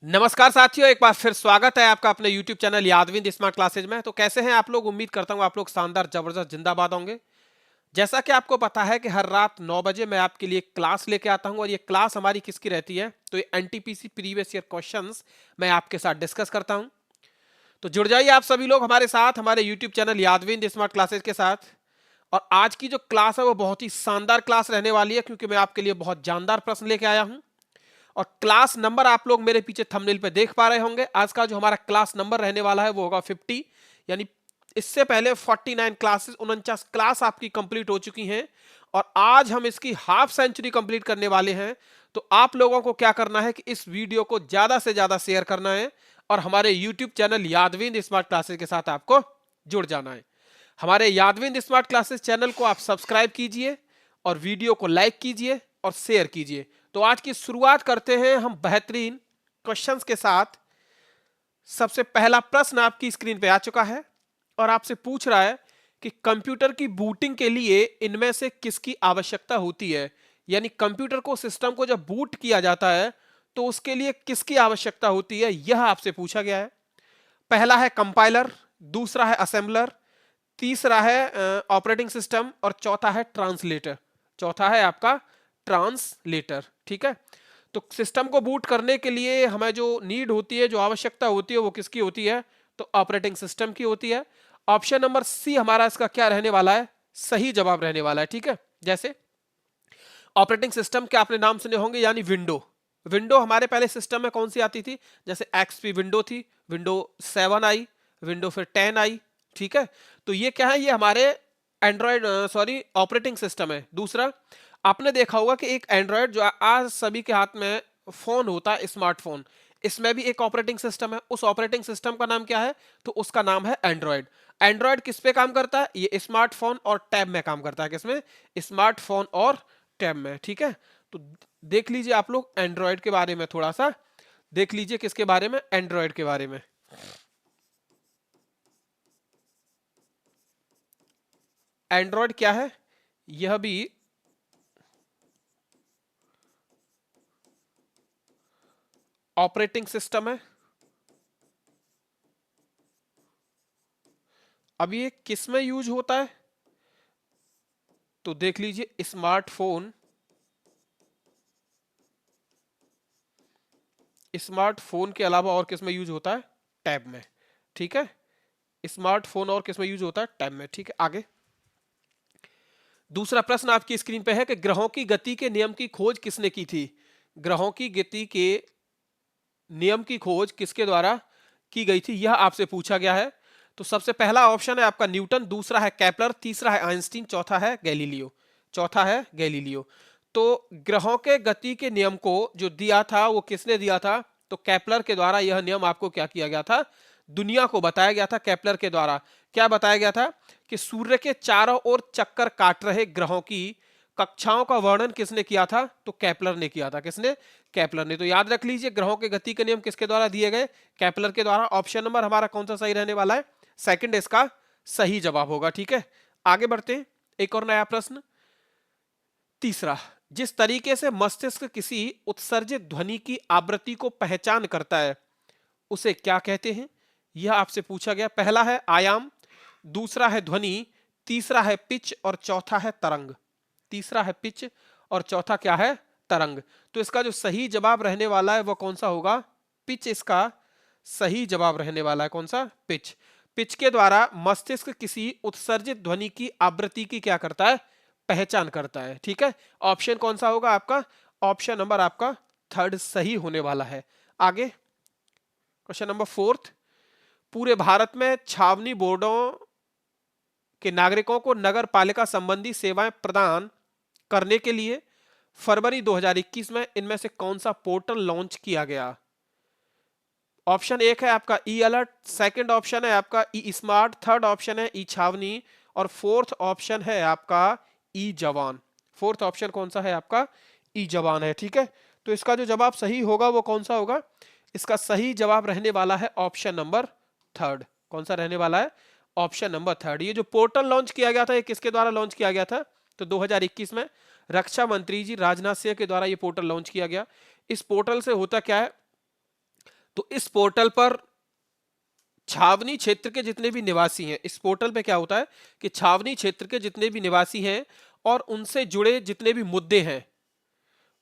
नमस्कार साथियों, एक बार फिर स्वागत है आपका अपने YouTube चैनल यादविंद स्मार्ट क्लासेज में। तो कैसे हैं आप लोग? उम्मीद करता हूं आप लोग शानदार, जबरदस्त, जिंदाबाद होंगे। जैसा कि आपको पता है कि हर रात 9 बजे मैं आपके लिए क्लास लेके आता हूं और ये क्लास हमारी किसकी रहती है? तो ये एनटीपीसी प्रीवियस ईयर क्वेश्चंस मैं आपके साथ डिस्कस करता हूं। तो जुड़ जाइए आप सभी लोग हमारे साथ, हमारे YouTube चैनल यादविंद स्मार्ट क्लासेज के साथ। और आज की जो क्लास है वो बहुत ही शानदार क्लास रहने वाली है, क्योंकि मैं आपके लिए बहुत जानदार प्रश्न लेके आया हूं। और क्लास नंबर आप लोग मेरे पीछे थंबनेल पे देख पा रहे होंगे। आज का जो हमारा क्लास नंबर रहने वाला है वो होगा 50। यानी इससे पहले 49 क्लासेस, 49 क्लास आपकी कंप्लीट हो चुकी हैं और आज हम इसकी हाफ सेंचुरी कंप्लीट करने वाले हैं। तो आप लोगों को क्या करना है कि इस वीडियो को ज्यादा से ज्यादा शेयर करना है और हमारे यूट्यूब चैनल यादविंद स्मार्ट क्लासेस के साथ आपको जुड़ जाना है। हमारे यादविंद स्मार्ट क्लासेस चैनल को आप सब्सक्राइब कीजिए और वीडियो को लाइक कीजिए और शेयर कीजिए। तो आज की शुरुआत करते हैं हम बेहतरीन क्वेश्चंस के साथ। सबसे पहला प्रश्न आपकी स्क्रीन पे आ चुका है और आपसे पूछ रहा है कि कंप्यूटर की बूटिंग के लिए इनमें से किसकी आवश्यकता होती है। यानी कंप्यूटर को, सिस्टम को जब बूट किया जाता है तो उसके लिए किसकी आवश्यकता होती है, यह आपसे पूछा गया है। पहला है कंपाइलर, दूसरा है असेंबलर, तीसरा है ऑपरेटिंग सिस्टम और चौथा है ट्रांसलेटर। चौथा है आपका ट्रांसलेटर। ठीक है, तो सिस्टम को बूट करने के लिए हमें जो नीड होती है, जो आवश्यकता होती है, वो किसकी होती है? तो ऑपरेटिंग सिस्टम की होती है। ऑप्शन नंबर सी हमारा इसका क्या रहने वाला है? सही जवाब रहने वाला है। ठीक है, जैसे ऑपरेटिंग सिस्टम के आपने नाम सुने होंगे, यानी विंडो। विंडो हमारे पहले सिस्टम में कौन सी आती थी? जैसे एक्सपी विंडो थी, विंडो 7 आई, विंडो फिर 10 आई। ठीक है, तो ये क्या है? ये हमारे एंड्रॉयड, सॉरी, ऑपरेटिंग सिस्टम है। दूसरा, आपने देखा होगा कि एक एंड्रॉयड जो आज सभी के हाथ में फोन होता है, स्मार्टफोन, इसमें भी एक ऑपरेटिंग सिस्टम है। उस ऑपरेटिंग सिस्टम का नाम क्या है? तो उसका नाम है एंड्रॉयड। एंड्रॉयड किस पे काम करता है? ये स्मार्टफोन और टैब में काम करता है। किसमें? स्मार्टफोन और टैब में। ठीक है, तो देख लीजिए आप लोग एंड्रॉयड के बारे में, थोड़ा सा देख लीजिए। किसके बारे में? एंड्रॉयड के बारे में। एंड्रॉयड क्या है? यह भी ऑपरेटिंग सिस्टम है। अब ये किस में यूज होता है? तो देख लीजिए, स्मार्टफोन, स्मार्टफोन के अलावा और किस में यूज होता है? टैब में। ठीक है, स्मार्टफोन और किस में यूज होता है? टैब में। ठीक है, आगे दूसरा प्रश्न आपकी स्क्रीन पे है कि ग्रहों की गति के नियम की खोज किसने की थी? ग्रहों की गति के नियम की खोज किसके द्वारा की गई थी, यह आपसे पूछा गया है। तो सबसे पहला ऑप्शन है आपका न्यूटन, दूसरा है केपलर, तीसरा है आइंस्टीन, चौथा है गैलीलियो। चौथा है गैलीलियो। तो ग्रहों के गति के नियम को जो दिया था वो किसने दिया था? तो केपलर के द्वारा यह नियम आपको क्या किया गया था? दुनिया को बताया गया था केपलर के द्वारा। क्या बताया गया था? कि सूर्य के चारों ओर चक्कर काट रहे ग्रहों की कक्षाओं का वर्णन किसने किया था? तो केपलर ने किया था। किसने? केपलर ने। तो याद रख लीजिए, ग्रहों के गति के नियम किसके द्वारा दिए गए? केपलर के द्वारा। ऑप्शन नंबर हमारा कौन सा सही रहने वाला है? सेकंड इसका सही जवाब होगा। ठीक है, आगे बढ़ते हैं। एक और नया प्रश्न, तीसरा, जिस तरीके से मस्तिष्क किसी उत्सर्जित ध्वनि की आवृत्ति को पहचान करता है उसे क्या कहते हैं? यह आपसे पूछा गया। पहला है आयाम, दूसरा है ध्वनि, तीसरा है पिच और चौथा है तरंग। तीसरा है पिच और चौथा क्या है? तरंग। तो इसका जो सही जवाब रहने वाला है वो कौन सा होगा? पिच इसका सही जवाब रहने वाला है। कौन सा? पिच। पिच के द्वारा मस्तिष्क किसी उत्सर्जित ध्वनि की आवृत्ति की क्या करता है? पहचान करता है। ठीक है, ऑप्शन कौन सा होगा आपका? ऑप्शन नंबर आपका थर्ड सही होने वाला है। आगे क्वेश्चन नंबर फोर्थ, पूरे भारत में छावनी बोर्डों के नागरिकों को नगर पालिका संबंधी सेवाएं प्रदान करने के लिए फरवरी 2021 में इनमें से कौन सा पोर्टल लॉन्च किया गया? ऑप्शन एक है आपका ई अलर्ट, सेकंड ऑप्शन है आपका ई स्मार्ट, थर्ड ऑप्शन है ई छावनी और फोर्थ ऑप्शन है आपका ई जवान। फोर्थ ऑप्शन कौन सा है आपका? ई जवान है। ठीक है, तो इसका जो जवाब सही होगा वो कौन सा होगा? इसका सही जवाब रहने वाला है ऑप्शन नंबर थर्ड। कौन सा रहने वाला है? Option number third. ये जो पोर्टल लॉन्च किया गया था, ये किसके द्वारा लॉन्च किया गया था? तो 2021 में रक्षा मंत्री जी राजनाथ सिंह के द्वारा ये पोर्टल लॉन्च किया गया। इस पोर्टल से होता क्या है? तो इस पोर्टल पर छावनी क्षेत्र के जितने भी निवासी हैं, इस पोर्टल पे क्या होता है कि छावनी क्षेत्र के जितने भी निवासी हैं और उनसे जुड़े जितने भी मुद्दे हैं,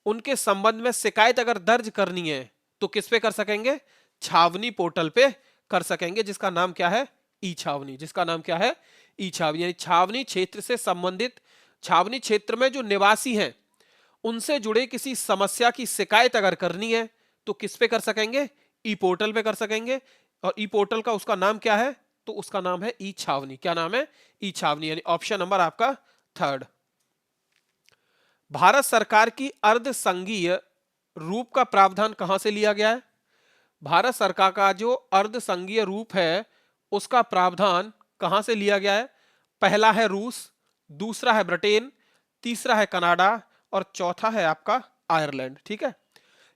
उनके संबंध में शिकायत अगर दर्ज करनी है तो किस पे कर सकेंगे? छावनी पोर्टल पे कर सकेंगे, जिसका नाम क्या है? ई छावनी। जिसका नाम क्या है? ई छावनी। यानी छावनी क्षेत्र से संबंधित, छावनी क्षेत्र में जो निवासी हैं उनसे जुड़े किसी समस्या की शिकायत अगर करनी है तो किस पे कर सकेंगे? ई पोर्टल पे कर सकेंगे। और ई पोर्टल का उसका नाम क्या है? तो उसका नाम है ई छावनी। क्या नाम है? ई छावनी। यानी ऑप्शन नंबर आपका थर्ड। भारत सरकार की अर्ध संघीय रूप का प्रावधान कहां से लिया गया है? भारत सरकार का जो अर्ध संघीय रूप है उसका प्रावधान कहां से लिया गया है? पहला है रूस, दूसरा है ब्रिटेन, तीसरा है कनाडा और चौथा है आपका आयरलैंड। ठीक है,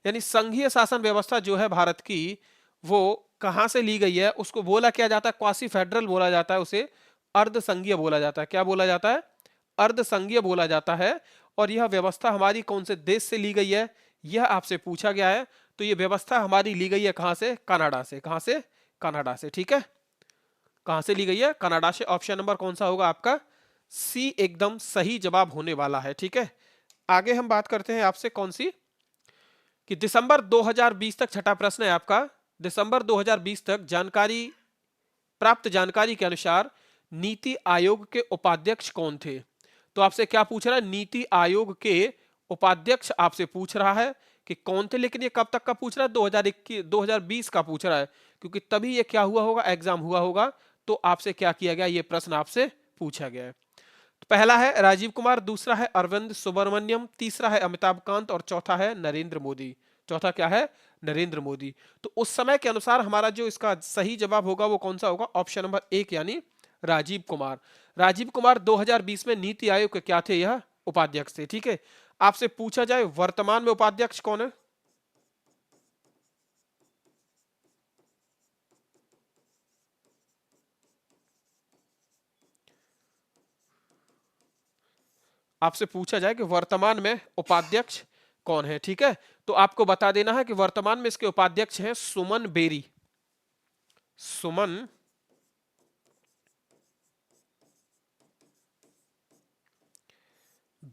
यानी संघीय शासन व्यवस्था जो है भारत की, वो कहां से ली गई है? उसको बोला क्या जाता है? क्वासी फेडरल बोला जाता है, उसे अर्ध संघीय बोला जाता है। क्या बोला जाता है? अर्ध संघीय बोला जाता है। और यह व्यवस्था हमारी कौन से देश से ली गई है, यह आपसे पूछा गया है। तो यह व्यवस्था हमारी ली गई है कहां से? कनाडा से। कहां से? कनाडा से। ठीक है, कहां से ली गई है? कनाडा से। ऑप्शन नंबर कौन सा होगा आपका? सी एकदम सही जवाब होने वाला है। ठीक है, आगे हम बात करते हैं आपसे कौन सी, कि दिसंबर 2020 तक, छठा प्रश्न है आपका, दिसंबर 2020 तक प्राप्त जानकारी के अनुसार नीति आयोग के उपाध्यक्ष कौन थे? तो आपसे क्या पूछ रहा है? नीति आयोग के उपाध्यक्ष आपसे पूछ रहा है कि कौन थे, लेकिन ये कब तक का पूछ रहा है? 2021 2020 का पूछ रहा है, क्योंकि तभी ये क्या हुआ होगा? एग्जाम हुआ होगा। तो आपसे क्या किया गया? ये प्रश्न आपसे पूछा गया है। तो पहला है राजीव कुमार, दूसरा है अरविंद सुब्रमण्यम, तीसरा है अमिताभ कांत और चौथा है नरेंद्र मोदी। चौथा क्या है? नरेंद्र मोदी। तो उस समय के अनुसार हमारा जो इसका सही जवाब होगा वो कौन सा होगा? ऑप्शन नंबर एक, यानी राजीव कुमार। राजीव कुमार 2020 में नीति आयोग के क्या थे? यह उपाध्यक्ष थे। ठीक है, आपसे पूछा जाए वर्तमान में उपाध्यक्ष कौन है? आपसे पूछा जाए कि वर्तमान में उपाध्यक्ष कौन है, ठीक है, तो आपको बता देना है कि वर्तमान में इसके उपाध्यक्ष हैं सुमन बेरी। सुमन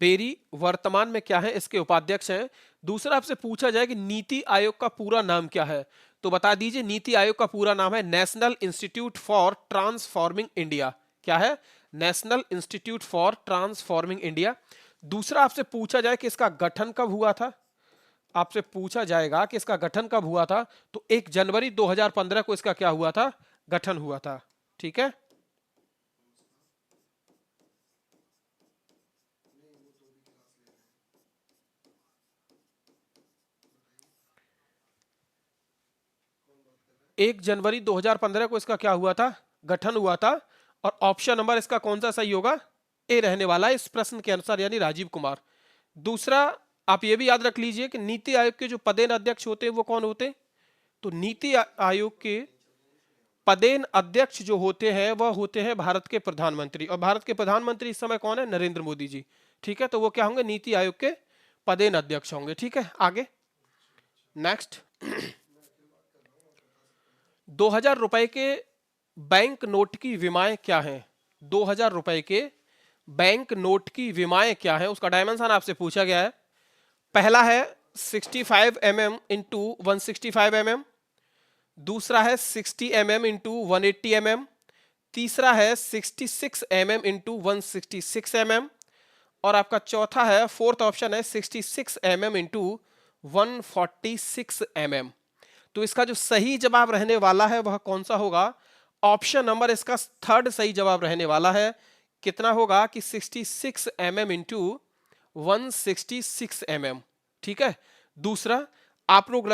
बेरी वर्तमान में क्या है? इसके उपाध्यक्ष हैं। दूसरा आपसे पूछा जाए कि नीति आयोग का पूरा नाम क्या है, तो बता दीजिए नीति आयोग का पूरा नाम है national institute for transforming India. क्या है? National institute for transforming India. दूसरा आपसे पूछा जाए कि इसका गठन कब हुआ था, आपसे पूछा जाएगा कि इसका गठन कब हुआ था, तो 1 जनवरी 2015 को इसका क्या हुआ था? गठन हुआ था। ठीक है, 1 जनवरी 2015 को इसका क्या हुआ था? गठन हुआ था। और ऑप्शन नंबर इसका कौन सा सही होगा? ए रहने वाला है इस प्रश्न के अनुसार, यानी राजीव कुमार। दूसरा आप ये भी याद रख लीजिए कि नीति आयोग के जो पदेन अध्यक्ष होते हैं वो कौन होते हैं? तो नीति आयोग के पदेन अध्यक्ष जो होते हैं वह होते हैं भारत के प्रधानमंत्री, और भारत के प्रधानमंत्री इस समय कौन है? नरेंद्र मोदी जी। ठीक है, तो वो क्या होंगे? नीति आयोग के पदेन अध्यक्ष होंगे। ठीक है, आगे नेक्स्ट 2000 रुपए के बैंक नोट की विमाएं क्या हैं? 2000 रुपए के बैंक नोट की विमाएं क्या है, उसका डायमेंशन आपसे पूछा गया है। पहला है 65 mm इंटू 165 mm, दूसरा है 60 mm इंटू 180 mm, तीसरा है 66 mm इंटू 166 mm, और आपका चौथा है, फोर्थ ऑप्शन है 66 mm इंटू 146 mm। तो इसका जो सही जवाब रहने वाला है वह कौन सा होगा? ऑप्शन नंबर इसका थर्ड सही जवाब रहने वाला है। कितना होगा कि 66 mm इंटू 166 mm। ठीक है, दूसरा आप लोग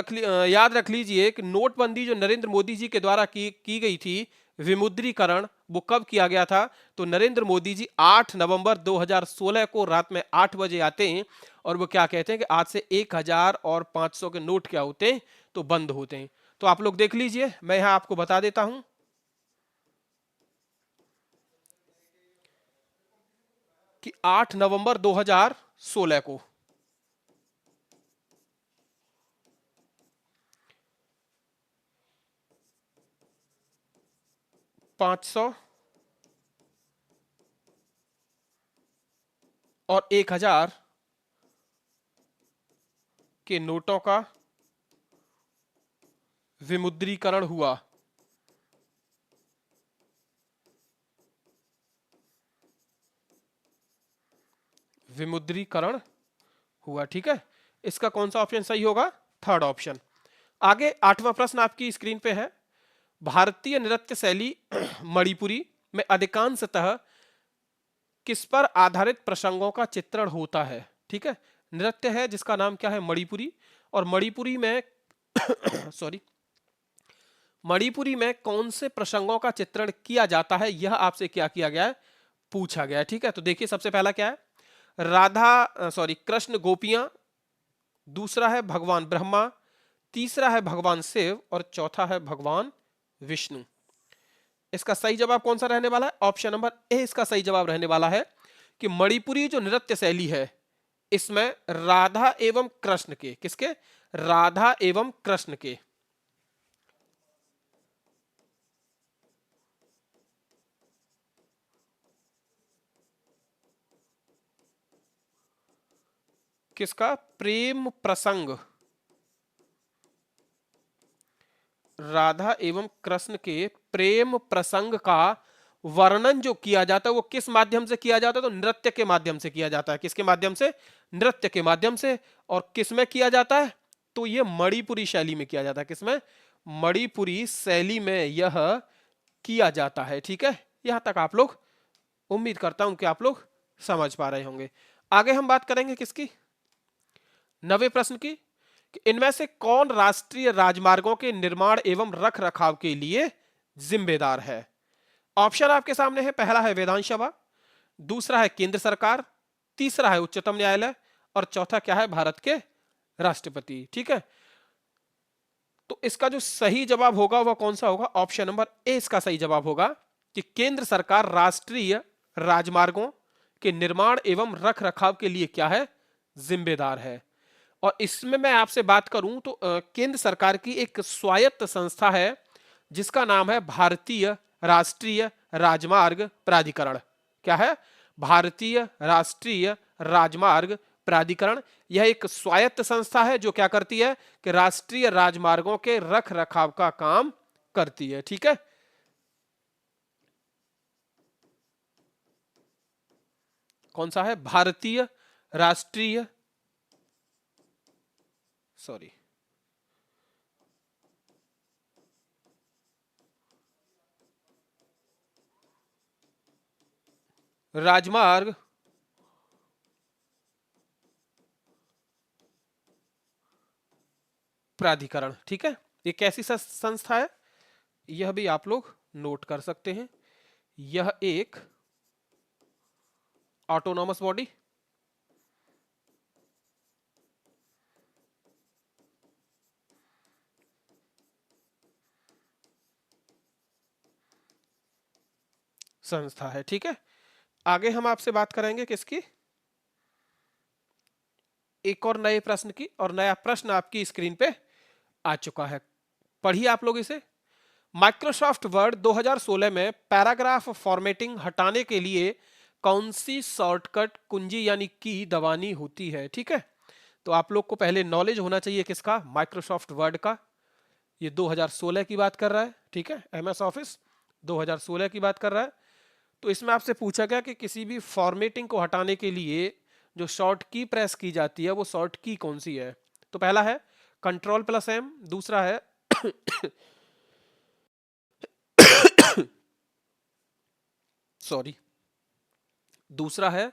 याद रख लीजिए कि नोटबंदी जो नरेंद्र मोदी जी के द्वारा की गई थी, विमुद्रीकरण, वो कब किया गया था? तो नरेंद्र मोदी जी 8 नवंबर 2016 को रात में 8 बजे आते हैं और वो क्या कहते हैं कि आज से 1000 और 500 के नोट क्या होते हैं? तो बंद होते हैं। तो आप लोग देख लीजिए, मैं यहां आपको बता देता हूं कि 8 नवंबर 2016 को 500 और 1000 के नोटों का विमुद्रीकरण हुआ। विमुद्रीकरण हुआ, ठीक है। इसका कौन सा ऑप्शन सही होगा? Third option. आगे 8वां प्रश्न आपकी स्क्रीन पे है। भारतीय नृत्य शैली मणिपुरी में अधिकांशतः किस पर आधारित प्रसंगों का चित्रण होता है? ठीक है, नृत्य है जिसका नाम क्या है? मणिपुरी। और मणिपुरी में सॉरी, मणिपुरी में कौन से प्रसंगों का चित्रण किया जाता है, यह आपसे क्या किया गया है? पूछा गया है, ठीक है। तो देखिए सबसे पहला क्या है? कृष्ण गोपियां, दूसरा है भगवान ब्रह्मा, तीसरा है भगवान शिव और चौथा है भगवान विष्णु। इसका सही जवाब कौन सा रहने वाला है? ऑप्शन नंबर ए इसका सही जवाब रहने वाला है कि मणिपुरी जो नृत्य शैली है इसमें राधा एवं कृष्ण के, किसके? राधा एवं कृष्ण के किसका प्रेम प्रसंग, राधा एवं कृष्ण के प्रेम प्रसंग का वर्णन जो किया जाता है वो किस माध्यम से किया जाता है? तो नृत्य के माध्यम से किया जाता है। किसके माध्यम से? नृत्य के माध्यम से। और किस में किया जाता है? तो ये मणिपुरी शैली में किया जाता है। किसमें? मणिपुरी शैली में यह किया जाता है, ठीक है। यहां तक आप लोग, उम्मीद करता हूं कि आप लोग समझ पा रहे होंगे। आगे हम बात करेंगे किसकी? 9वें प्रश्न की, कि इनमें से कौन राष्ट्रीय राजमार्गों के निर्माण एवं रख रखाव के लिए जिम्मेदार है? ऑप्शन आपके सामने है। पहला है विधानसभा, दूसरा है केंद्र सरकार, तीसरा है उच्चतम न्यायालय और चौथा क्या है? भारत के राष्ट्रपति, ठीक है। तो इसका जो सही जवाब होगा वह कौन सा होगा? ऑप्शन नंबर ए इसका सही जवाब होगा कि केंद्र सरकार राष्ट्रीय राजमार्गों के निर्माण एवं रख रखाव के लिए क्या है? जिम्मेदार है। और इसमें मैं आपसे बात करूं तो केंद्र सरकार की एक स्वायत्त संस्था है जिसका नाम है भारतीय राष्ट्रीय राजमार्ग प्राधिकरण। क्या है? भारतीय राष्ट्रीय राजमार्ग प्राधिकरण। यह एक स्वायत्त संस्था है जो क्या करती है? कि राष्ट्रीय राजमार्गों के रख रखाव का काम करती है, ठीक है। कौन सा है? भारतीय राष्ट्रीय सॉरी राजमार्ग प्राधिकरण, ठीक है। ये कैसी संस्था है यह भी आप लोग नोट कर सकते हैं। यह एक ऑटोनॉमस बॉडी, संस्था है, ठीक है। आगे हम आपसे बात करेंगे किसकी? एक और नए प्रश्न की। और नया प्रश्न आपकी स्क्रीन पे आ चुका है, पढ़िए आप लोग इसे। माइक्रोसॉफ्ट वर्ड 2016 में पैराग्राफ फॉर्मेटिंग हटाने के लिए कौन सी शॉर्टकट कुंजी यानी की दबानी होती है? ठीक है, तो आप लोग को पहले नॉलेज होना चाहिए किसका? माइक्रोसॉफ्ट वर्ड का। ये 2016 की बात कर रहा है, ठीक है। एमएस ऑफिस 2016 की बात कर रहा है। तो इसमें आपसे पूछा गया कि किसी भी फॉर्मेटिंग को हटाने के लिए जो शॉर्ट की प्रेस की जाती है वो शॉर्ट की कौन सी है? तो पहला है Ctrl+M, दूसरा है सॉरी दूसरा है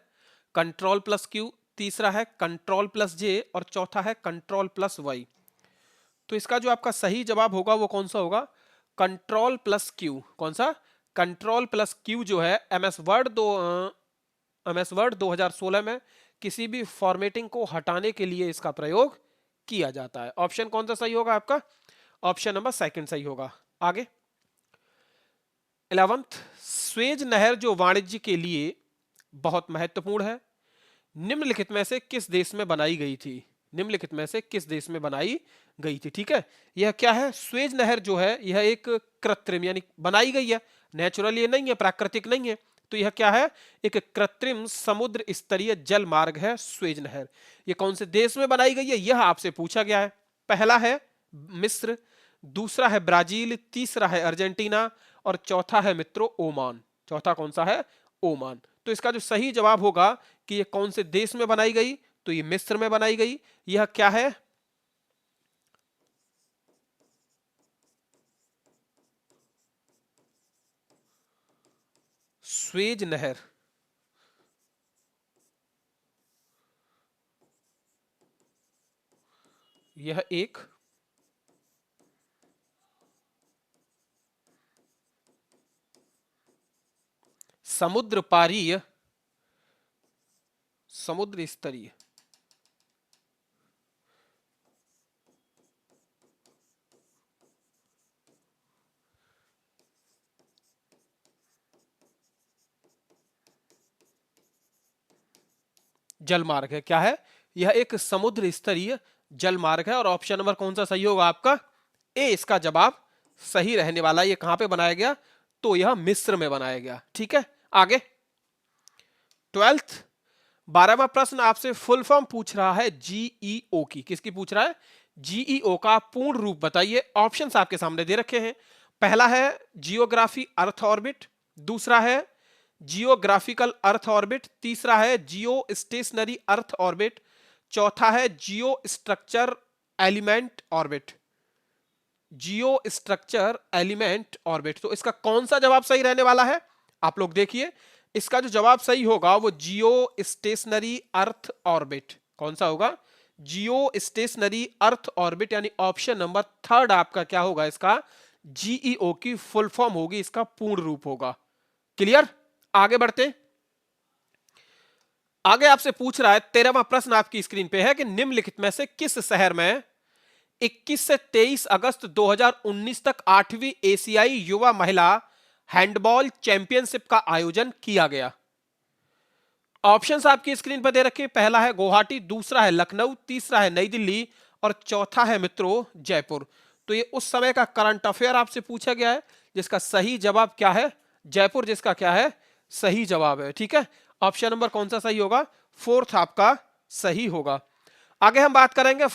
Ctrl+Q, तीसरा है Ctrl+J और चौथा है Ctrl+Y। तो इसका जो आपका सही जवाब होगा वो कौन सा होगा? Ctrl+Q। कौन सा? Ctrl+Q जो है एमएस वर्ड 2016 में किसी भी फॉर्मेटिंग को हटाने के लिए इसका प्रयोग किया जाता है। ऑप्शन कौन सा सही होगा आपका? ऑप्शन नंबर सेकंड सही होगा। आगे 11th, स्वेज नहर जो वाणिज्य के लिए बहुत महत्वपूर्ण है, निम्नलिखित में से किस देश में बनाई गई थी? निम्नलिखित में से किस देश में बनाई गई थी? ठीक है, यह क्या है? स्वेज नहर जो है यह एक कृत्रिम यानी बनाई गई है, नेचुरल ये नहीं है, प्राकृतिक नहीं है। तो यह क्या है? एक कृत्रिम समुद्र स्तरीय जल मार्ग है स्वेज नहर। ये कौन से देश में बनाई गई है, यह आपसे पूछा गया है। पहला है मिस्र, दूसरा है ब्राजील, तीसरा है अर्जेंटीना और चौथा है मित्रों ओमान। चौथा कौन सा है? ओमान। तो इसका जो सही जवाब होगा कि ये कौन से देश में बनाई गई, तो ये मिस्र में बनाई गई। यह क्या है? स्वेज नहर। यह एक समुद्र पारीय समुद्र स्तरीय जल मार्ग है। क्या है? यह एक समुद्र स्तरीय जल मार्ग है। और ऑप्शन नंबर कौन सा सही होगा आपका? ए इसका जवाब सही रहने वाला। ये कहां पे बनाया गया? तो यह मिस्र में बनाया गया। ठीक है, आगे 12th 12वां प्रश्न आपसे फुल फॉर्म पूछ रहा है जीईओ की। किसकी पूछ रहा है? जीईओ का पूर्ण रूप बताइए। ऑप्शंस आपके सामने दे रखे हैं। पहला है जियोग्राफी अर्थ ऑर्बिट, दूसरा है जियोग्राफिकल अर्थ ऑर्बिट, तीसरा है जियो स्टेशनरी अर्थ ऑर्बिट, चौथा है जियो स्ट्रक्चर एलिमेंट ऑर्बिट। जियो स्ट्रक्चर एलिमेंट ऑर्बिट। तो इसका कौन सा जवाब सही रहने वाला है? आप लोग देखिए, इसका जो जवाब सही होगा वो जियो स्टेशनरी अर्थ ऑर्बिट। कौन सा होगा? जियो स्टेशनरी अर्थ ऑर्बिट, यानी ऑप्शन नंबर थर्ड आपका क्या होगा? इसका जीईओ की फुल फॉर्म होगी, इसका पूर्ण रूप होगा। क्लियर? आगे बढ़ते। आगे आपसे पूछ रहा है 13वां प्रश्न आपकी स्क्रीन पे है कि निम्नलिखित में से किस शहर में 21 से 23 अगस्त 2019 तक 8वीं एशियाई युवा महिला हैंडबॉल चैंपियनशिप का आयोजन किया गया? ऑप्शंस आपकी स्क्रीन पर दे रखे। पहला है गुवाहाटी, दूसरा है लखनऊ, तीसरा है नई दिल्ली और चौथा है मित्रों जयपुर। तो ये उस समय का करंट अफेयर आपसे पूछा गया है, जिसका सही जवाब क्या है? जयपुर, जिसका क्या है? सही जवाब है। ठीक है, ऑप्शन नंबर कौन सा सही होगा? फोर्थ आपका सही होगा। आगे हम बात करेंगे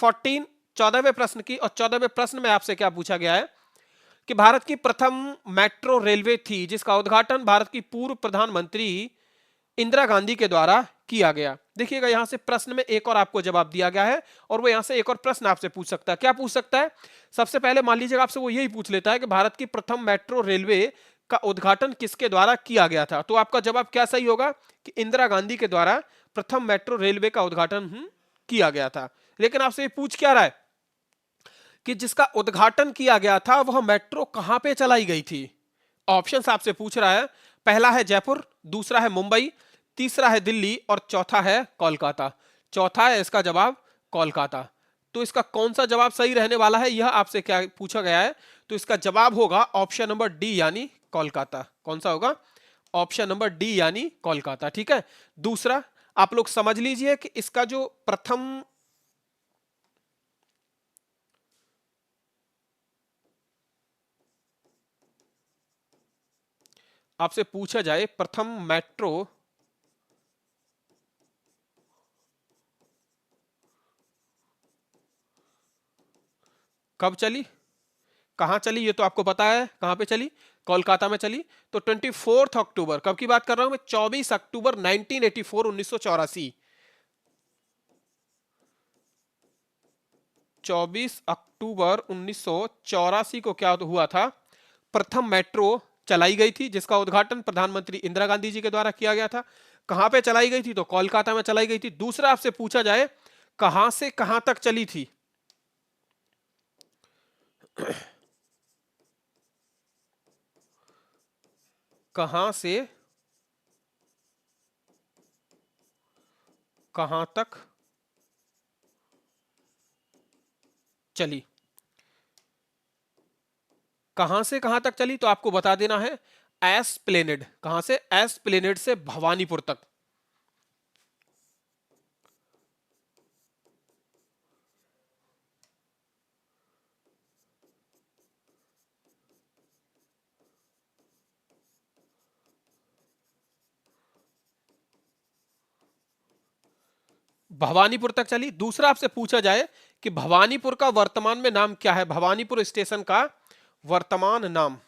14वें प्रश्न की। और 14वें प्रश्न में आपसे क्या पूछा गया है कि भारत की प्रथम मेट्रो रेलवे थी जिसका उद्घाटन भारत की पूर्व प्रधानमंत्री इंदिरा गांधी के द्वारा किया गया। देखिएगा, यहां से प्रश्न में एक और आपको जवाब दिया गया है और वो यहां से एक और प्रश्न आपसे पूछ सकता है। क्या पूछ सकता है? सबसे पहले मान लीजिएगा आपसे वो यही पूछ लेता है कि भारत की प्रथम मेट्रो रेलवे का उद्घाटन किसके द्वारा किया गया था। तो आपका जवाब क्या सही होगा? कि इंदिरा गांधी के द्वारा प्रथम मेट्रो रेलवे का उद्घाटन किया गया था। लेकिन आपसे ये पूछ क्या रहा है कि जिसका उद्घाटन किया गया था वह मेट्रो कहां पे चलाई गई थी? ऑप्शंस आपसे पूछ रहा है। पहला है जयपुर, दूसरा है मुंबई, तीसरा है दिल्ली और चौथा है कोलकाता। चौथा है इसका जवाब कोलकाता। तो इसका कौन सा जवाब सही रहने वाला है, यह आपसे क्या पूछा गया है? तो इसका जवाब होगा ऑप्शन नंबर डी यानी कोलकाता। कौन सा होगा? ऑप्शन नंबर डी यानी कोलकाता। ठीक है, दूसरा आप लोग समझ लीजिए कि इसका जो प्रथम आपसे पूछा जाए प्रथम मेट्रो कब चली, कहां चली, ये तो आपको पता है कहां पे चली? कोलकाता में चली। तो 24 अक्टूबर, कब की बात कर रहा हूं मैं? 24 अक्टूबर 1984, 1984। 24 अक्टूबर 1984 को क्या हुआ था? प्रथम मेट्रो चलाई गई थी जिसका उद्घाटन प्रधानमंत्री इंदिरा गांधी जी के द्वारा किया गया था। कहां पे चलाई गई थी? तो कोलकाता में चलाई गई थी। दूसरा आपसे पूछा जाए कहां से कहां तक चली थी? कहां से कहां तक चली? कहां से कहां तक चली तो आपको बता देना है एस्प्लेनेड। कहां से? एस्प्लेनेड से भवानीपुर तक। भवानीपुर तक चली। दूसरा आपसे पूछा जाए कि भवानीपुर का वर्तमान में नाम क्या है, भवानीपुर स्टेशन का वर्तमान नाम।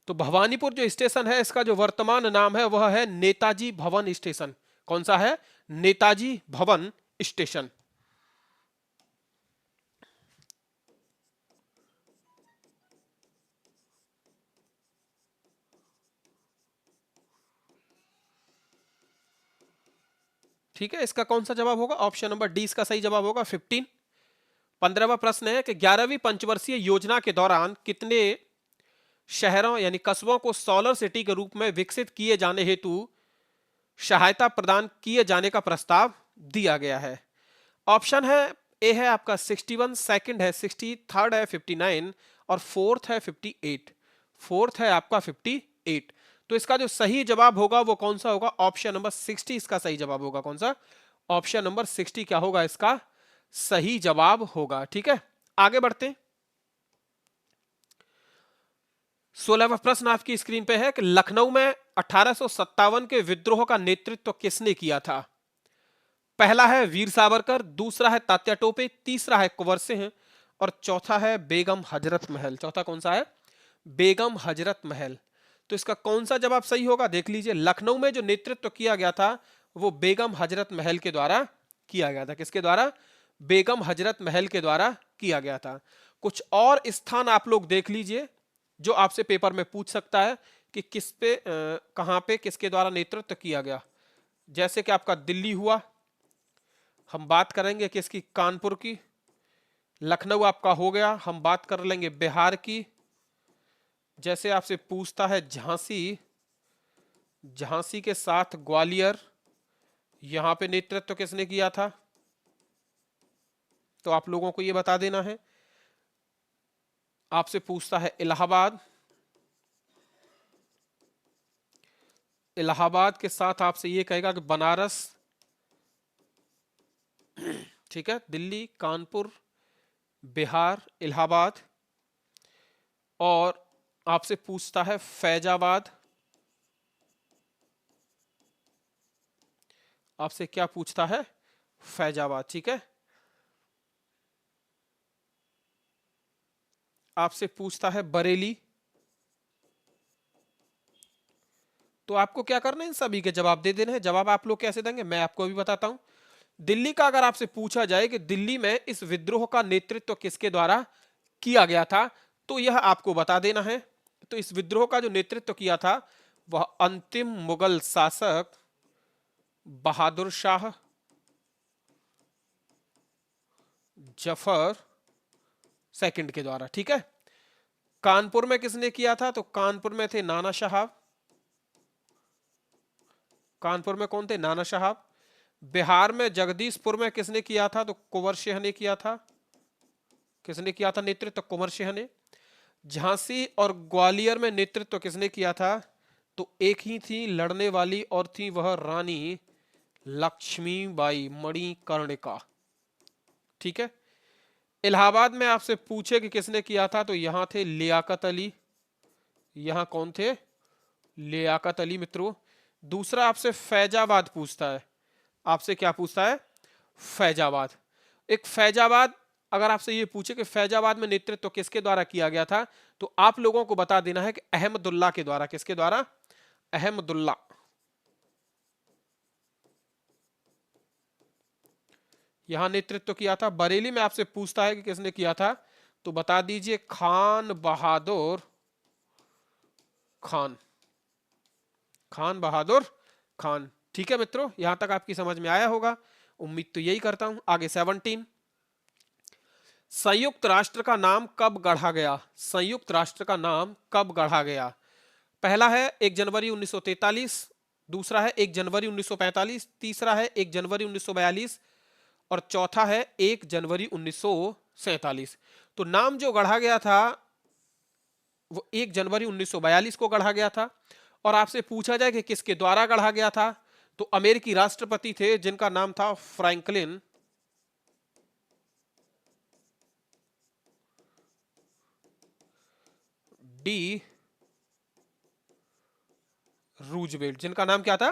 तो भवानीपुर जो स्टेशन है इसका जो वर्तमान नाम है वह है नेताजी भवन स्टेशन। कौन सा है? नेताजी भवन स्टेशन। ठीक है, इसका कौन सा जवाब होगा? ऑप्शन नंबर डी इसका सही जवाब होगा 15। 15वां प्रश्न है कि 11वीं पंचवर्षीय योजना के दौरान कितने शहरों यानी कस्बों को सोलर सिटी के रूप में विकसित किए जाने हेतु सहायता प्रदान किए जाने का प्रस्ताव दिया गया है? ऑप्शन है ए है आपका 61, सेकंड है 60, थर्ड है 59 और फोर्थ है 58। फोर्थ है आपका 58। तो इसका जो सही जवाब होगा वो कौन सा होगा? ऑप्शन नंबर 60 इसका सही जवाब होगा। कौन सा? ऑप्शन नंबर 60 क्या होगा? इसका सही जवाब होगा। ठीक है, आगे बढ़ते हैं। 16वां प्रश्न आपकी स्क्रीन पे है कि लखनऊ में 1857 के विद्रोह का नेतृत्व किसने किया था? पहला है वीर सावरकर, दूसरा है तात्या टोपे, तीसरा है कुंवर सिंह और चौथा है बेगम हजरत महल। चौथा कौन सा है? बेगम हजरत महल। तो इसका कौन सा जवाब सही होगा? देख लीजिए, लखनऊ में जो नेतृत्व किया गया था वो बेगम हजरत महल के द्वारा किया गया था। किसके द्वारा? बेगम हजरत महल के द्वारा किया गया था। कुछ और स्थान आप लोग देख लीजिए जो आपसे पेपर में पूछ सकता है कि किस पे कहां पे किसके द्वारा नेतृत्व किया गया। जैसे कि आपका दिल्ली हुआ, हम बात करेंगे किसकी? कानपुर की। लखनऊ आपका हो गया, हम बात कर लेंगे बिहार की। जैसे आपसे पूछता है झांसी, झांसी के साथ ग्वालियर, यहां पे नेतृत्व किसने किया था? तो आप लोगों को यह बता देना है। आपसे पूछता है इलाहाबाद, इलाहाबाद के साथ आपसे यह कहेगा कि बनारस। ठीक है, दिल्ली, कानपुर, बिहार, इलाहाबाद। और आपसे पूछता है फैजाबाद। आपसे क्या पूछता है? फैजाबाद। ठीक है, आपसे पूछता है बरेली। तो आपको क्या करना है? इन सभी के जवाब दे देने हैं। जवाब आप लोग कैसे देंगे मैं आपको अभी बताता हूं। दिल्ली का अगर आपसे पूछा जाए कि दिल्ली में इस विद्रोह का नेतृत्व किसके द्वारा किया गया था, तो यह आपको बता देना है। तो इस विद्रोह का जो नेतृत्व किया था वह अंतिम मुगल शासक बहादुर शाह जफर सेकंड के द्वारा। ठीक है, कानपुर में किसने किया था? तो कानपुर में थे नाना साहब। कानपुर में कौन थे? नाना साहब। बिहार में जगदीशपुर में किसने किया था? तो कुंवर सिंह ने किया था। किसने किया था नेतृत्व? कुंवर सिंह ने। झांसी और ग्वालियर में नेतृत्व किसने किया था? तो एक ही थी लड़ने वाली और थी वह रानी लक्ष्मीबाई मणिकर्णिका। ठीक है, इलाहाबाद में आपसे पूछे कि किसने किया था, तो यहां थे लियाकत अली। यहां कौन थे? लियाकत अली मित्रों। दूसरा आपसे फैजाबाद पूछता है। आपसे क्या पूछता है? फैजाबाद। एक फैजाबाद अगर आपसे ये पूछे कि फैजाबाद में नेतृत्व किसके द्वारा किया गया था, तो आप लोगों को बता देना है कि अहमदुल्ला के द्वारा। किसके द्वारा? अहमदुल्ला। यहां नेतृत्व किया था। बरेली में आपसे पूछता है कि किसने किया था, तो बता दीजिए खान बहादुर खान। खान बहादुर खान। ठीक है मित्रों, यहां तक आपकी समझ में आया होगा, उम्मीद तो यही करता हूं। आगे 17, संयुक्त राष्ट्र का नाम कब गढ़ा गया? संयुक्त राष्ट्र का नाम कब गढ़ा गया? पहला है 1 जनवरी 1943, दूसरा है 1 जनवरी 1945, तीसरा है 1 जनवरी 1942 और चौथा है 1 जनवरी 1947। तो नाम जो गढ़ा गया था वो 1 जनवरी 1942 को गढ़ा गया था। और आपसे पूछा जाए कि किसके द्वारा गढ़ा गया था, तो अमेरिकी राष्ट्रपति थे जिनका नाम था फ्रैंकलिन डी रूजवेल्ट, जिनका नाम क्या था,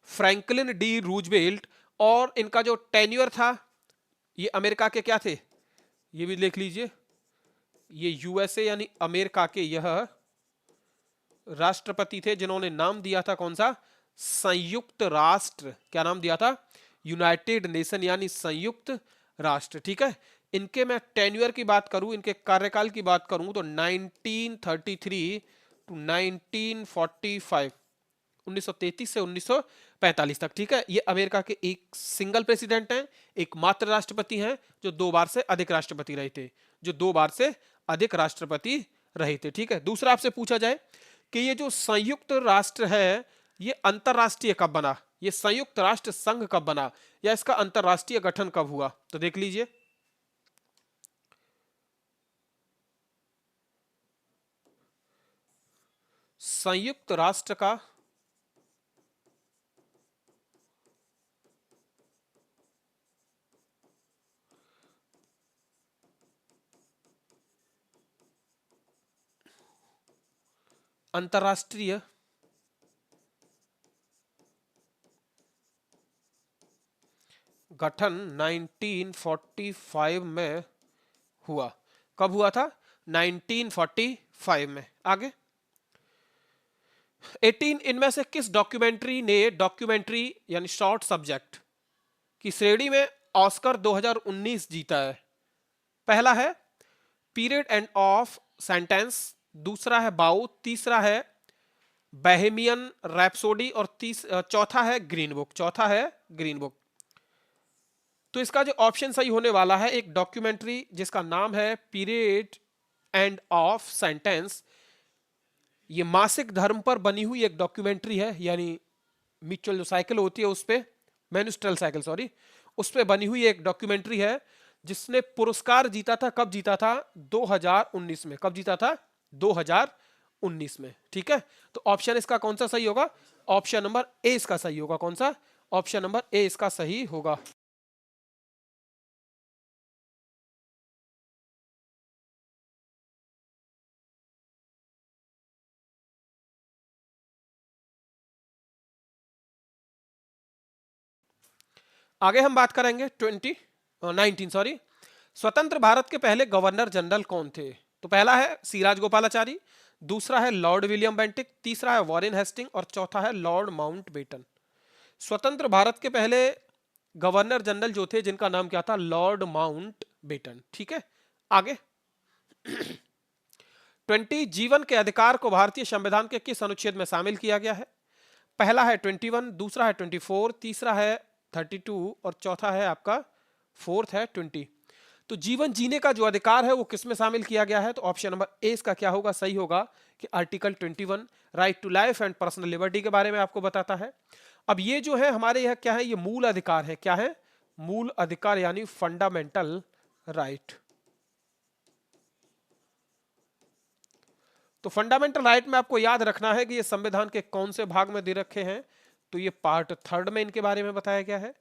फ्रैंकलिन डी रूजवेल्ट। और इनका जो टेन्योर था, ये अमेरिका के क्या थे, ये भी लिख लीजिए, ये यूएसए यानी अमेरिका के यह राष्ट्रपति थे जिन्होंने नाम दिया था कौन सा, संयुक्त राष्ट्र। क्या नाम दिया था, यूनाइटेड नेशन यानी संयुक्त राष्ट्र। ठीक है, इनके मैं टेन्योर की बात करूं, इनके कार्यकाल की बात करूं तो 1933 टू 1945, 1933 से 1945 तक। ठीक है, ये अमेरिका के एक सिंगल प्रेसिडेंट हैं, एकमात्र राष्ट्रपति हैं जो 2 बार से अधिक राष्ट्रपति रहे थे, जो 2 बार से अधिक राष्ट्रपति रहे थे। ठीक है, दूसरा आपसे पूछा जाए कि ये जो संयुक्त राष्ट्र है ये अंतरराष्ट्रीय कब बना, ये संयुक्त राष्ट्र संघ कब बना, या इसका अंतरराष्ट्रीय गठन कब हुआ, तो देख लीजिए। संयुक्त राष्ट्र का अंतरराष्ट्रीय गठन 1945 में हुआ। कब हुआ था, 1945 में। आगे 18 इनमें से किस डॉक्यूमेंट्री ने डॉक्यूमेंट्री यानी शॉर्ट सब्जेक्ट की श्रेणी में ऑस्कर 2019 जीता है। पहला है पीरियड एंड ऑफ सेंटेंस, दूसरा है बाउ, तीसरा है बहेमियन रैप्सोडी और चौथा है ग्रीन बुक, चौथा है ग्रीन बुक। तो इसका जो ऑप्शन सही होने वाला है, एक डॉक्यूमेंट्री जिसका नाम है पीरियड एंड ऑफ सेंटेंस, ये मासिक धर्म पर बनी हुई एक डॉक्यूमेंट्री है, यानी म्यूचुअल जो साइकिल होती है उस पे, मेन्स्ट्रुअल साइकिल सॉरी, उस पे बनी हुई एक डॉक्यूमेंट्री है जिसने पुरस्कार जीता था। कब जीता था, 2019 में। कब जीता था, 2019 में। ठीक है, तो ऑप्शन इसका कौन सा सही होगा, ऑप्शन नंबर ए इसका सही होगा। कौन सा, ऑप्शन नंबर ए इसका सही होगा। आगे हम बात करेंगे 19 सॉरी, स्वतंत्र भारत के पहले गवर्नर जनरल कौन थे। तो पहला है सिराज गोपालाचारी, दूसरा है लॉर्ड विलियम बेंटिक, तीसरा है वॉरेन हेस्टिंग और चौथा है लॉर्ड माउंटबेटन। स्वतंत्र भारत के पहले गवर्नर जनरल जो थे जिनका नाम क्या था, लॉर्ड माउंटबेटन। ठीक है, आगे 20 जीवन के अधिकार को भारतीय संविधान के किस अनुच्छेद में शामिल किया गया है। पहला है 21, दूसरा है 24, तीसरा है 32 और चौथा है आपका फोर्थ है 20। तो जीवन जीने का जो अधिकार है वो किस में शामिल किया गया है, तो ऑप्शन नंबर ए इसका क्या होगा, सही होगा कि article 21 right to life and personal liberty के बारे में आपको बताता है। अब ये जो है हमारे यह क्या है, ये मूल अधिकार है। क्या है, मूल अधिकार यानी फंडामेंटल राइट। तो फंडामेंटल राइट में आपको याद रखना है कि ये संविधान के कौन से भाग में दे रखे हैं, तो ये पार्ट 3 में इनके बारे में बताया गया है।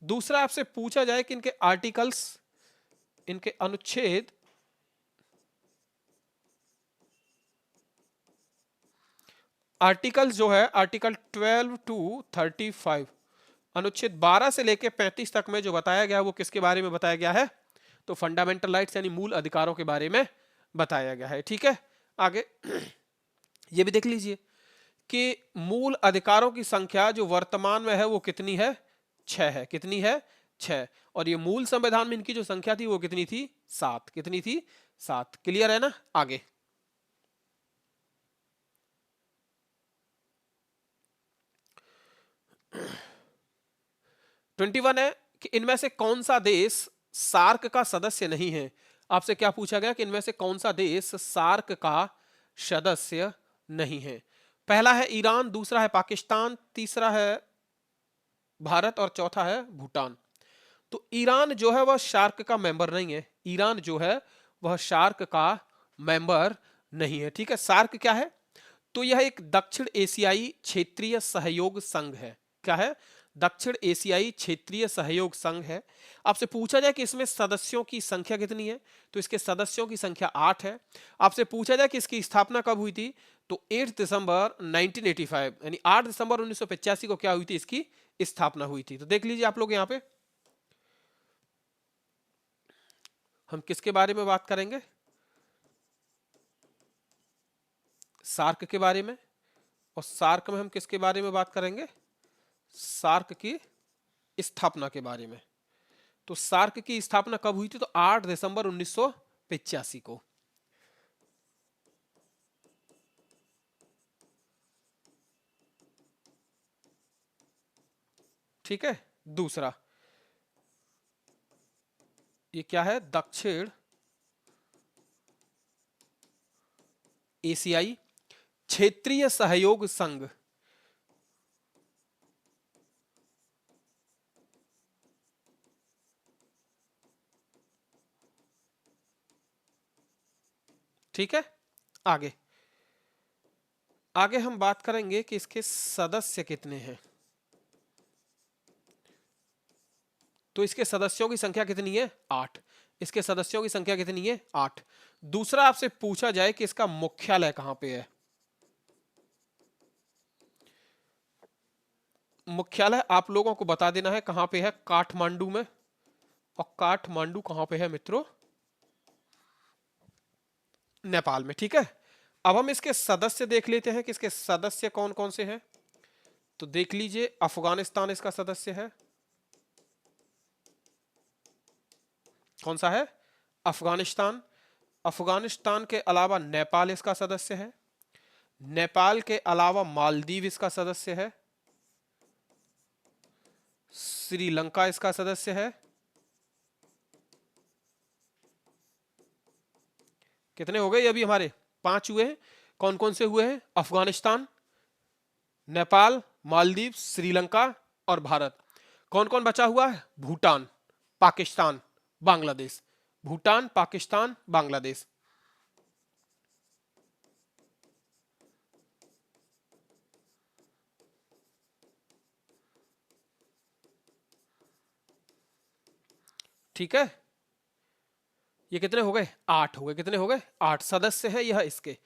दूसरा आपसे पूछा जाए कि इनके आर्टिकल्स, इनके अनुच्छेद आर्टिकल्स जो है आर्टिकल 12 टू 35, अनुच्छेद 12 से लेकर 35 तक में जो बताया गया है वो किसके बारे में बताया गया है, तो फंडामेंटल राइट्स यानी मूल अधिकारों के बारे में बताया गया है। ठीक है, आगे ये भी देख लीजिए कि मूल अधिकारों की संख्या जो वर्तमान में है वो कितनी है, 6 है। कितनी है, 6। और ये मूल संविधान में इनकी जो संख्या थी वो कितनी थी, 7। कितनी थी, 7। क्लियर है ना। आगे 21 है कि इनमें से कौन सा देश सार्क का सदस्य नहीं है। आपसे क्या पूछा गया कि इनमें से कौन सा देश सार्क का सदस्य नहीं है। पहला है ईरान, दूसरा है पाकिस्तान, तीसरा है भारत और चौथा है भूटान। तो ईरान जो है वह शार्क का मेंबर नहीं है। ईरान जो है वह शार्क का मेंबर नहीं है। ठीक है, सार्क क्या है, तो यह एक दक्षिण एशियाई क्षेत्रीय सहयोग संघ है। क्या है, दक्षिण एशियाई क्षेत्रीय सहयोग संघ है। आपसे पूछा जाए कि इसमें सदस्यों की संख्या कितनी है, तो इसके सदस्यों की संख्या 8 है। आपसे पूछा जाए कि इसकी स्थापना कब हुई थी, तो 8 दिसंबर 1985 यानी 8 दिसंबर 1985 को क्या हुई थी, इसकी स्थापना हुई थी। तो देख लीजिए आप लोग यहाँ पे हम किसके बारे में बात करेंगे, सार्क के बारे में। और सार्क में हम किसके बारे में बात करेंगे, सार्क की स्थापना के बारे में। तो सार्क की स्थापना कब हुई थी, तो 8 दिसंबर 1985 को। ठीक है, दूसरा ये क्या है, दक्षिण एशियाई क्षेत्रीय सहयोग संघ। ठीक है, आगे आगे हम बात करेंगे कि इसके सदस्य कितने हैं। तो इसके सदस्यों की संख्या कितनी है, 8। इसके सदस्यों की संख्या कितनी है, 8। दूसरा आपसे पूछा जाए कि इसका मुख्यालय कहां पे है। मुख्यालय आप लोगों को बता देना है कहां पे है, काठमांडू में। और काठमांडू कहां पे है मित्रों, नेपाल में। ठीक है, अब हम इसके सदस्य देख लेते हैं कि इसके सदस्य कौन कौन से हैं। तो देख लीजिए, अफगानिस्तान इसका सदस्य है। कौन सा है, अफगानिस्तान। अफगानिस्तान के अलावा नेपाल इसका सदस्य है। नेपाल के अलावा मालदीव इसका सदस्य है। श्रीलंका इसका सदस्य है। कितने हो गए अभी हमारे, 5 हुए हैं। कौन कौन से हुए हैं, अफगानिस्तान, नेपाल, मालदीव, श्रीलंका और भारत। कौन कौन बचा हुआ है, भूटान, पाकिस्तान, बांग्लादेश। भूटान, पाकिस्तान, बांग्लादेश। ठीक है, ये कितने हो गए, 8 हो गए। कितने हो गए, 8 सदस्य हैं यह इसके।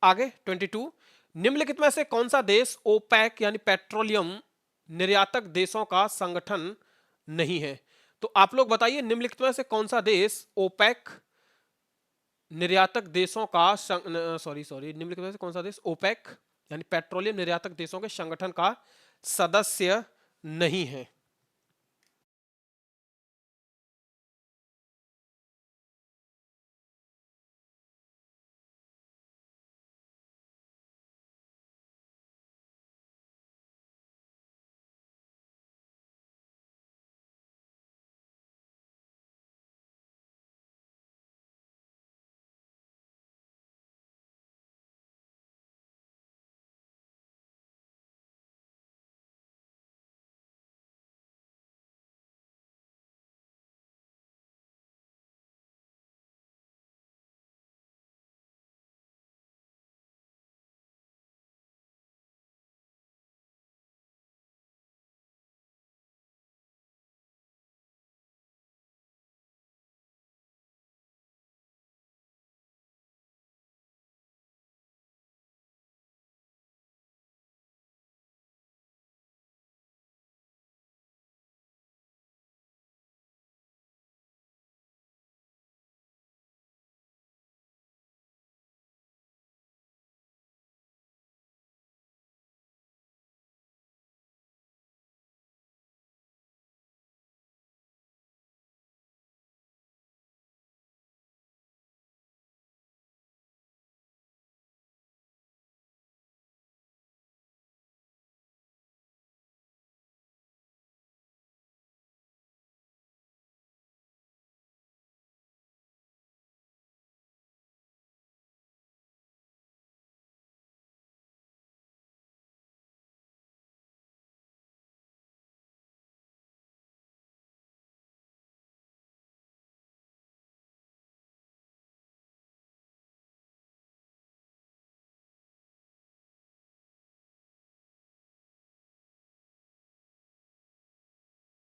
आगे 22, निम्नलिखित में से कौन सा देश ओपेक यानी पेट्रोलियम निर्यातक देशों का संगठन नहीं है। तो आप लोग बताइए, निम्नलिखित में से कौन सा देश ओपेक निर्यातक देशों का निम्नलिखित में से कौन सा देश ओपेक यानी पेट्रोलियम निर्यातक देशों के संगठन का सदस्य नहीं है।